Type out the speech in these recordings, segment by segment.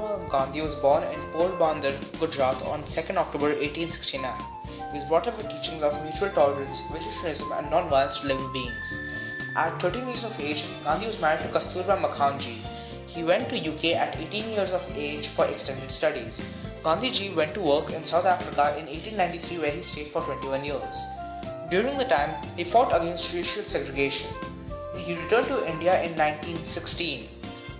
Mahatma Gandhi was born in Porbandar, Gujarat on 2nd October 1869. He was brought up with teachings of mutual tolerance, vegetarianism and non-violence to living beings. At 13 years of age, Gandhi was married to Kasturba Makhanji. He went to UK at 18 years of age for extended studies. Gandhiji went to work in South Africa in 1893 where he stayed for 21 years. During the time, he fought against racial segregation. He returned to India in 1916.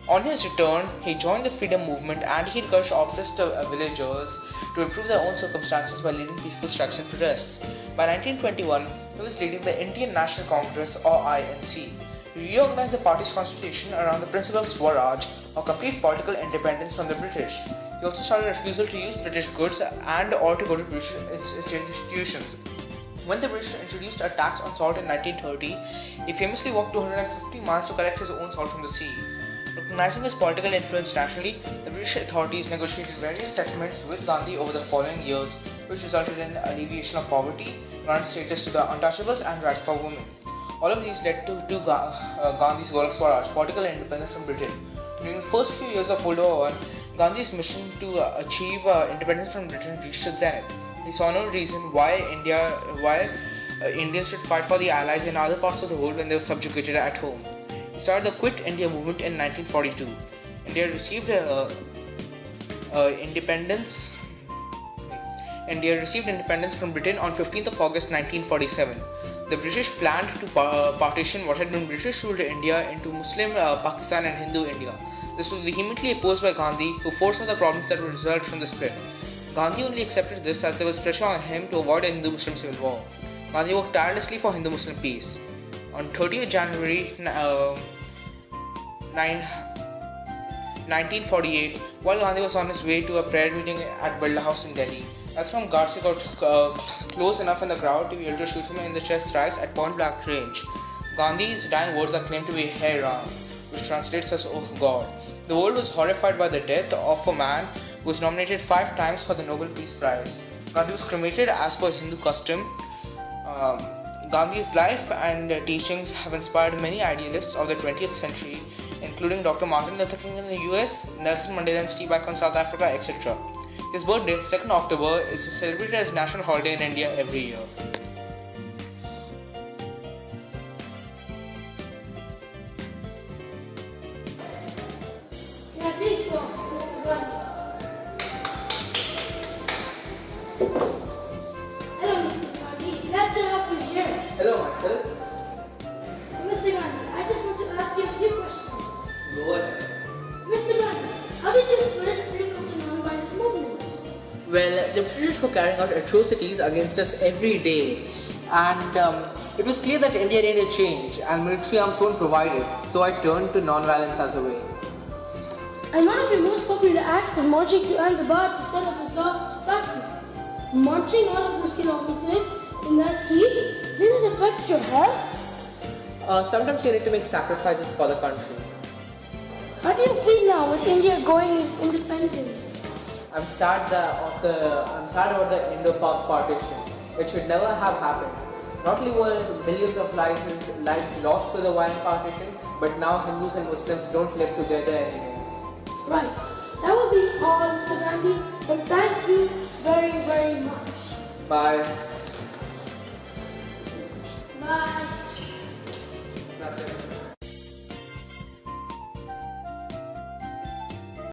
On his return, he joined the freedom movement and he encouraged oppressed villagers to improve their own circumstances by leading peaceful strikes and protests. By 1921, he was leading the Indian National Congress or INC. He reorganized the party's constitution around the principle of Swaraj or complete political independence from the British. He also started a refusal to use British goods and or to go to British institutions. When the British introduced a tax on salt in 1930, he famously walked 250 miles to collect his own salt from the sea. Recognizing his political influence nationally, the British authorities negotiated various settlements with Gandhi over the following years, which resulted in alleviation of poverty, granted status to the untouchables, and rights for women. All of these led to Gandhi's goal of Swaraj, political independence from Britain. During the first few years of World War I, Gandhi's mission to achieve independence from Britain reached its zenith. He saw no reason why Indians should fight for the Allies in other parts of the world when they were subjugated at home. He started the Quit India movement in 1942. India received independence from Britain on 15th of August 1947. The British planned to partition what had been British-ruled India into Muslim Pakistan and Hindu India. This was vehemently opposed by Gandhi, who foresaw the problems that would result from the split. Gandhi only accepted this as there was pressure on him to avoid a Hindu-Muslim civil war. Gandhi worked tirelessly for Hindu-Muslim peace. On 30th January 1948, while Gandhi was on his way to a prayer meeting at Birla House in Delhi, Asram guards got close enough in the crowd to be able to shoot him in the chest thrice at point-blank range. Gandhi's dying words are claimed to be Hey Ram, which translates as Oh God. The world was horrified by the death of a man who was nominated 5 times for the Nobel Peace Prize. Gandhi was cremated as per Hindu custom. Gandhi's life and teachings have inspired many idealists of the 20th century, including Dr. Martin Luther King in the US, Nelson Mandela and Steve Biko in South Africa, etc. His birthday, 2nd October, is celebrated as a national holiday in India every year. Hello, Mr. Gandhi. Glad to have you here. Hello, Michael. Mr. Gandhi, I just want to ask you a few questions. Go ahead. Mr. Gandhi, how did you first bring up the non-violence movement? Well, the British were carrying out atrocities against us every day, and it was clear that India needed change, and military arms won't provide it, so I turned to non-violence as a way. And one of your most popular acts was marching to Ahmedabad to set up a salt factory. Marching all of those kilometers in that heat, did it affect your health? Sometimes you need to make sacrifices for the country. How do you feel now with India going independence? I'm sad about the Indo-Pak partition. It should never have happened. Not only were millions of lives lost to the violent partition, but now Hindus and Muslims don't live together anymore. Right. That will be all, Mr. Gandhi, and thank you very, very much. Bye. Bye.